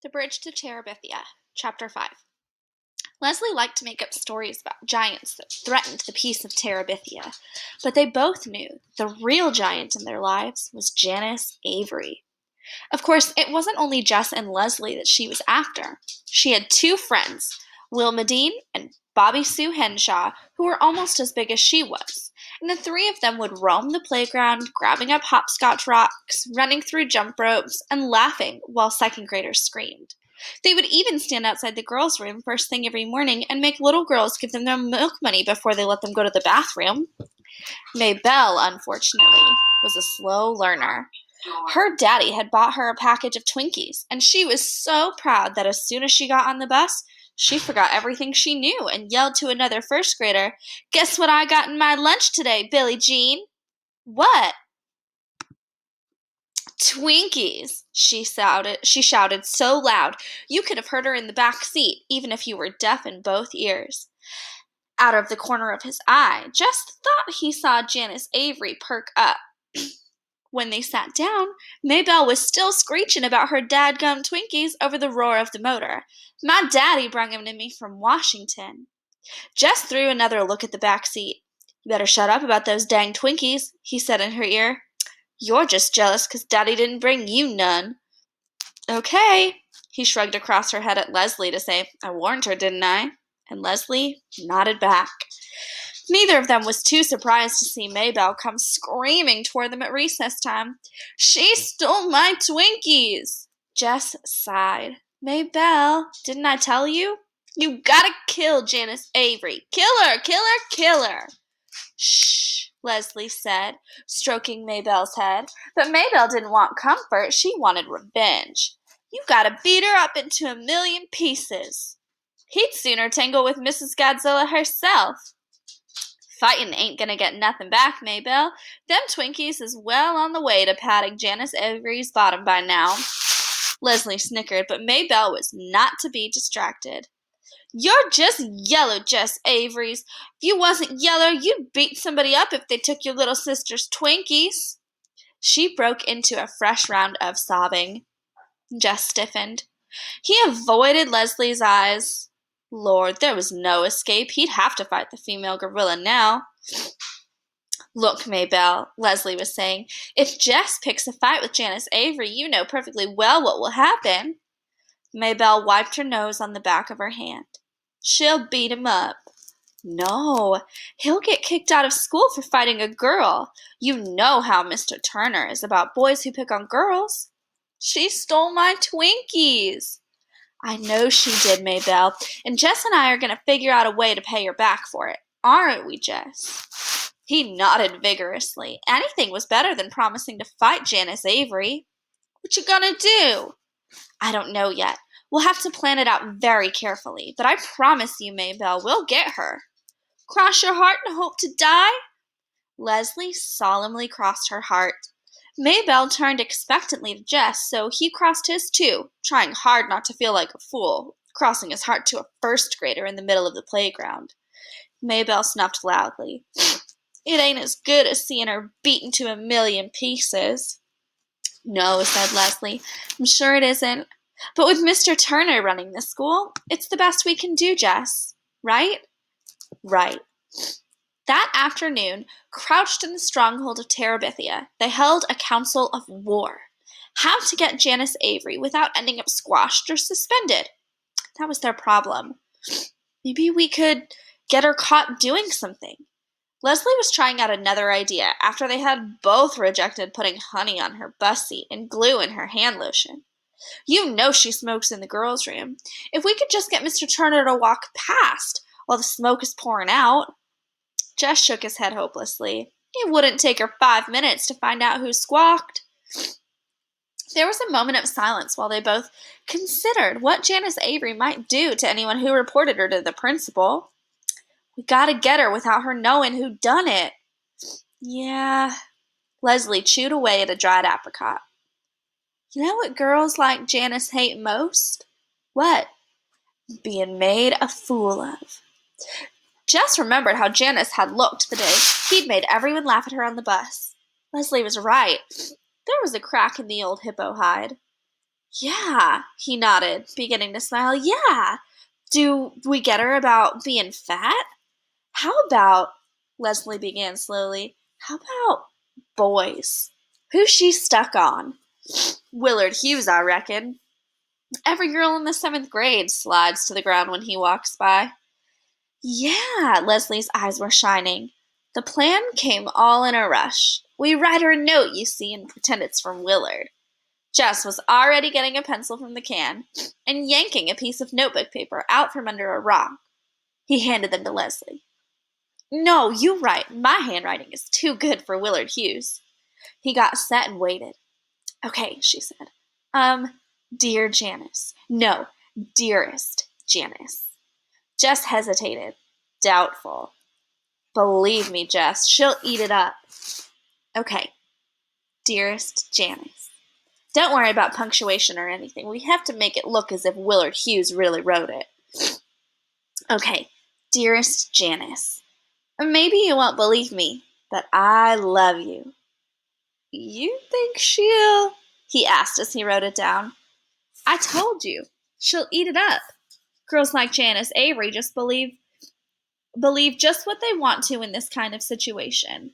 The Bridge to Terabithia, Chapter 5. Leslie liked to make up stories about giants that threatened the peace of Terabithia, but they both knew the real giant in their lives was Janice Avery. Of course, it wasn't only Jess and Leslie that she was after. She had two friends, Will Medine and Bobby Sue Henshaw, who were almost as big as she was, and the three of them would roam the playground, grabbing up hopscotch rocks, running through jump ropes, and laughing while second graders screamed. They would even stand outside the girls' room first thing every morning and make little girls give them their milk money before they let them go to the bathroom. Maybelle, unfortunately, was a slow learner. Her daddy had bought her a package of Twinkies, and she was so proud that as soon as she got on the bus, she forgot everything she knew and yelled to another first grader, "Guess what I got in my lunch today, Billie Jean?" "What?" "Twinkies," she shouted so loud you could have heard her in the back seat, even if you were deaf in both ears. Out of the corner of his eye, Jess thought he saw Janice Avery perk up. When they sat down, Maybelle was still screeching about her dadgum Twinkies over the roar of the motor. "My daddy brung 'em to me from Washington." Jess threw another look at the back seat. "You better shut up about those dang Twinkies," he said in her ear. "You're just jealous 'cause Daddy didn't bring you none." "Okay." He shrugged across her head at Leslie to say, "I warned her, didn't I?" And Leslie nodded back. Neither of them was too surprised to see Maybelle come screaming toward them at recess time. "She stole my Twinkies!" Jess sighed. "Maybelle, didn't I tell you? You gotta kill Janice Avery. Kill her, kill her, kill her." "Shh," Leslie said, stroking Maybelle's head. But Maybelle didn't want comfort. She wanted revenge. "You gotta beat her up into a million pieces." He'd sooner tangle with Mrs. Godzilla herself. "Fightin' ain't gonna get nothin' back, Maybelle. Them Twinkies is well on the way to patting Janice Avery's bottom by now." Leslie snickered, but Maybelle was not to be distracted. "You're just yellow, Jess Avery's. If you wasn't yeller, you'd beat somebody up if they took your little sister's Twinkies." She broke into a fresh round of sobbing. Jess stiffened. He avoided Leslie's eyes. Lord, there was no escape. He'd have to fight the female gorilla now. "Look, Maybelle," Leslie was saying, "if Jess picks a fight with Janice Avery, you know perfectly well what will happen." Maybelle wiped her nose on the back of her hand. "She'll beat him up." "No, he'll get kicked out of school for fighting a girl. You know how Mr. Turner is about boys who pick on girls." "She stole my Twinkies." "I know she did, Maybelle, and Jess and I are going to figure out a way to pay her back for it. Aren't we, Jess?" He nodded vigorously. Anything was better than promising to fight Janice Avery. "What you gonna do?" "I don't know yet. We'll have to plan it out very carefully, but I promise you, Maybelle, we'll get her." "Cross your heart and hope to die?" Leslie solemnly crossed her heart. Maybelle turned expectantly to Jess, so he crossed his too, trying hard not to feel like a fool, crossing his heart to a first grader in the middle of the playground. Maybelle snuffed loudly. "It ain't as good as seeing her beaten to a million pieces." "No," said Leslie, "I'm sure it isn't. But with Mr. Turner running the school, it's the best we can do, Jess. Right?" "Right." That afternoon, crouched in the stronghold of Terabithia, they held a council of war. How to get Janice Avery without ending up squashed or suspended. That was their problem. Maybe we could get her caught doing something. Leslie was trying out another idea after they had both rejected putting honey on her bus seat and glue in her hand lotion. "You know she smokes in the girls' room. If we could just get Mr. Turner to walk past while the smoke is pouring out." Jess shook his head hopelessly. It wouldn't take her 5 minutes to find out who squawked. There was a moment of silence while they both considered what Janice Avery might do to anyone who reported her to the principal. "We gotta get her without her knowing who done it." "Yeah." Leslie chewed away at a dried apricot. "You know what girls like Janice hate most?" "What?" "Being made a fool of." Jess remembered how Janice had looked the day he'd made everyone laugh at her on the bus. Leslie was right. There was a crack in the old hippo hide. Yeah, he nodded, beginning to smile. Yeah. Do we get her about being fat? How about, Leslie began slowly, how about boys? Who's she stuck on? Willard Hughes, I reckon. Every girl in the seventh grade slides to the ground when he walks by. Yeah, Leslie's eyes were shining. The plan came all in a rush. We write her a note, you see, and pretend it's from Willard. Jess was already getting a pencil from the can and yanking a piece of notebook paper out from under a rock. He handed them to Leslie. No, you write. My handwriting is too good for Willard Hughes. He got set and waited. Okay, she said. Dear Janice. No, dearest Janice. Jess hesitated, doubtful. Believe me, Jess, she'll eat it up. Okay, dearest Janice. Don't worry about punctuation or anything. We have to make it look as if Willard Hughes really wrote it. Okay, dearest Janice. Maybe you won't believe me, but I love you. You think she'll? He asked as he wrote it down. I told you. She'll eat it up. Girls like Janice Avery just believe just what they want to in this kind of situation.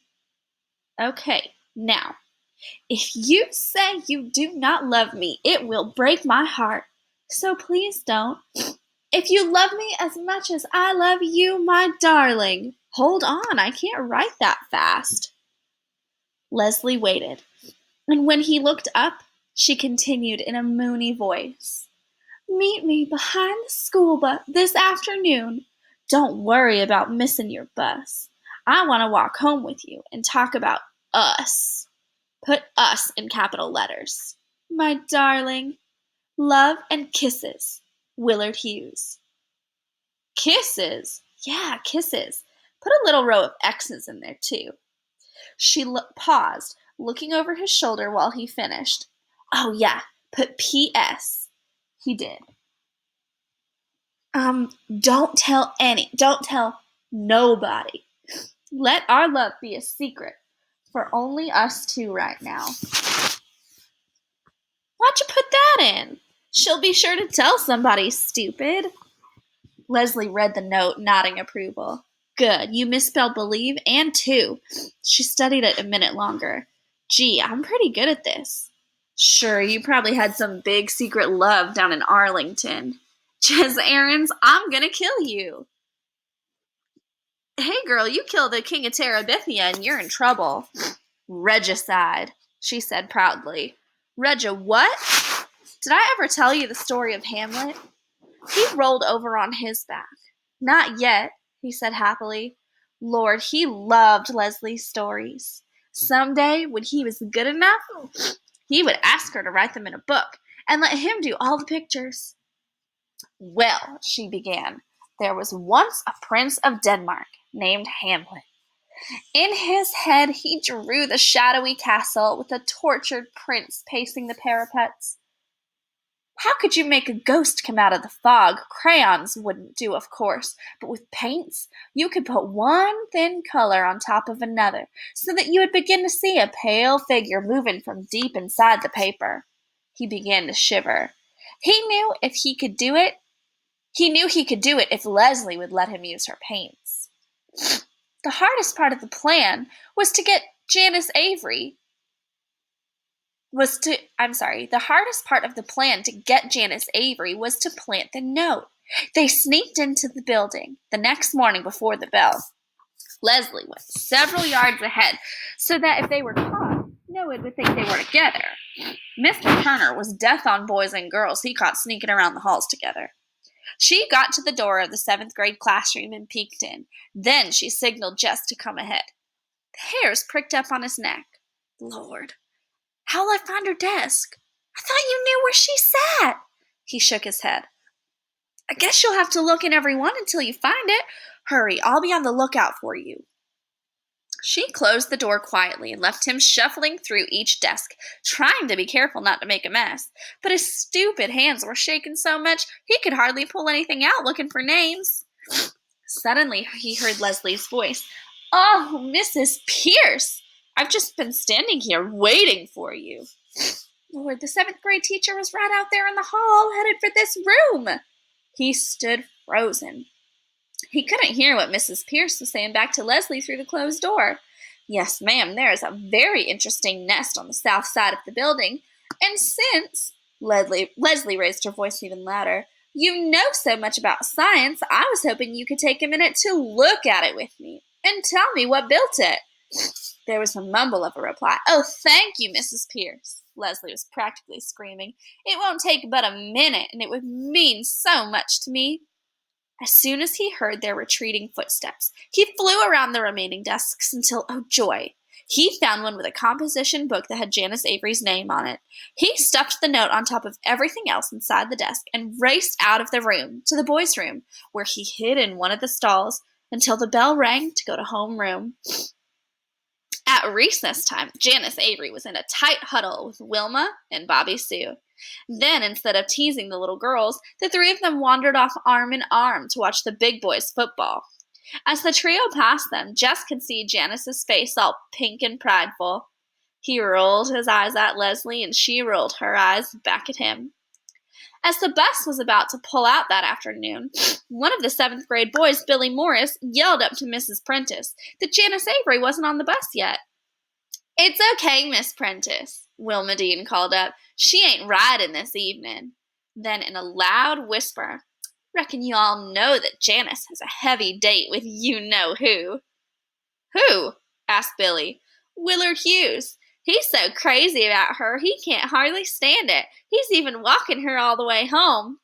Okay, now, if you say you do not love me, it will break my heart. So please don't. If you love me as much as I love you, my darling. Hold on, I can't write that fast. Leslie waited, and when he looked up, she continued in a moony voice. Meet me behind the school bus this afternoon. Don't worry about missing your bus. I want to walk home with you and talk about us. Put us in capital letters. My darling, love and kisses, Willard Hughes. Kisses? Yeah, kisses. Put a little row of X's in there, too. She paused, looking over his shoulder while he finished. Oh, yeah, put P.S. He did. Don't tell nobody. Let our love be a secret for only us two right now. Why'd you put that in? She'll be sure to tell somebody, stupid. Leslie read the note, nodding approval. Good, you misspelled believe and to. She studied it a minute longer. Gee, I'm pretty good at this. Sure, you probably had some big secret love down in Arlington. Jez Aarons, I'm gonna kill you. Hey girl, you killed the king of Terabithia and you're in trouble. Regicide, she said proudly. Rega what? Did I ever tell you the story of Hamlet? He rolled over on his back. Not yet, he said happily. Lord, he loved Leslie's stories. Someday, when he was good enough, he would ask her to write them in a book and let him do all the pictures. Well, she began, there was once a prince of Denmark named Hamlet. In his head, he drew the shadowy castle with a tortured prince pacing the parapets. How could you make a ghost come out of the fog? Crayons wouldn't do, of course, but with paints, you could put one thin color on top of another, so that you would begin to see a pale figure moving from deep inside the paper. He began to shiver. He knew he could do it if Leslie would let him use her paints. The hardest part of the plan was to get Janice Avery the hardest part of the plan to get Janice Avery was to plant the note. They sneaked into the building the next morning before the bell. Leslie went several yards ahead so that if they were caught, no one would think they were together. Mr. Turner was death on boys and girls he caught sneaking around the halls together. She got to the door of the 7th grade classroom and peeked in. Then she signaled Jess to come ahead. The hairs pricked up on his neck. Lord. How'll I find her desk? I thought you knew where she sat. He shook his head. I guess you'll have to look in every one until you find it. Hurry, I'll be on the lookout for you. She closed the door quietly and left him shuffling through each desk, trying to be careful not to make a mess. But his stupid hands were shaking so much he could hardly pull anything out looking for names. Suddenly he heard Leslie's voice. Oh, Mrs. Pierce! I've just been standing here waiting for you. Lord, the seventh grade teacher was right out there in the hall, headed for this room. He stood frozen. He couldn't hear what Mrs. Pierce was saying back to Leslie through the closed door. Yes, ma'am, there is a very interesting nest on the south side of the building. And since, Leslie raised her voice even louder, you know so much about science, I was hoping you could take a minute to look at it with me and tell me what built it. There was a mumble of a reply. Oh, thank you, Mrs. Pierce. Leslie was practically screaming. It won't take but a minute, and it would mean so much to me. As soon as he heard their retreating footsteps, he flew around the remaining desks until, oh joy, he found one with a composition book that had Janice Avery's name on it. He stuffed the note on top of everything else inside the desk and raced out of the room to the boys' room, where he hid in one of the stalls until the bell rang to go to homeroom. At recess time, Janice Avery was in a tight huddle with Wilma and Bobby Sue. Then, instead of teasing the little girls, the three of them wandered off arm in arm to watch the big boys' football. As the trio passed them, Jess could see Janice's face all pink and prideful. He rolled his eyes at Leslie, and she rolled her eyes back at him. As the bus was about to pull out that afternoon, one of the seventh grade boys, Billy Morris, yelled up to Mrs. Prentice that Janice Avery wasn't on the bus yet. It's okay, Miss Prentice, Wilma Dean called up. She ain't riding this evening. Then in a loud whisper, reckon you all know that Janice has a heavy date with you-know-who. Who? Asked Billy. Willard Hughes. He's so crazy about her, he can't hardly stand it. He's even walking her all the way home.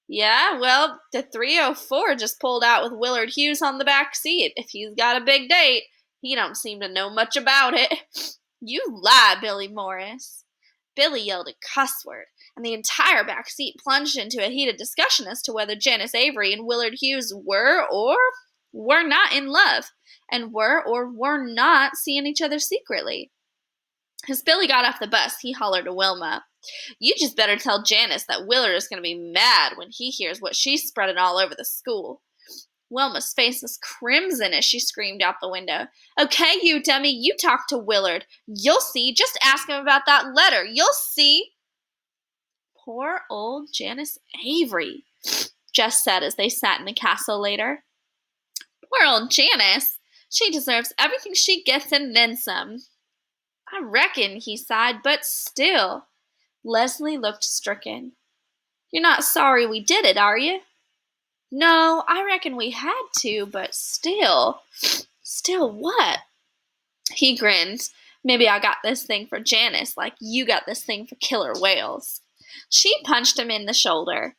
Yeah, well, the 304 just pulled out with Willard Hughes on the back seat. If he's got a big date, he don't seem to know much about it. You lie, Billy Morris. Billy yelled a cuss word, and the entire back seat plunged into a heated discussion as to whether Janice Avery and Willard Hughes were or were not in love, and were or were not seeing each other secretly. As Billy got off the bus, he hollered to Wilma, You just better tell Janice that Willard is going to be mad when he hears what she's spreading all over the school. Wilma's face was crimson as she screamed out the window. Okay, you dummy, you talk to Willard. You'll see. Just ask him about that letter. You'll see. Poor old Janice Avery, Jess said as they sat in the castle later. Poor old Janice. She deserves everything she gets and then some. I reckon, he sighed, but still. Leslie looked stricken. You're not sorry we did it, are you? No, I reckon we had to, but still. Still what? He grinned. Maybe I got this thing for Janice like you got this thing for killer whales. She punched him in the shoulder.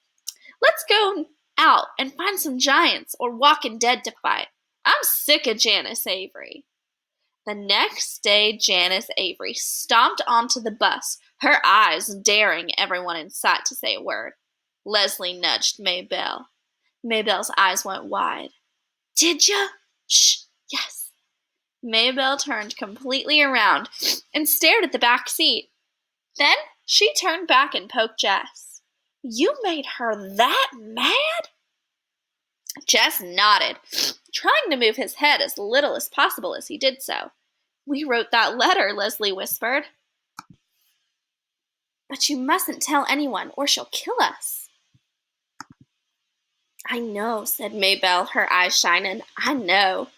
Let's go out and find some giants or walking dead to fight. I'm sick of Janice Avery. The next day, Janice Avery stomped onto the bus, her eyes daring everyone in sight to say a word. Leslie nudged Maybelle. Maybelle's eyes went wide. Did ya? Shh, yes. Maybelle turned completely around and stared at the back seat. Then she turned back and poked Jess. You made her that mad? Jess nodded, trying to move his head as little as possible as he did so. We wrote that letter, Leslie whispered. But you mustn't tell anyone or she'll kill us. I know, said Maybelle, her eyes shining. I know.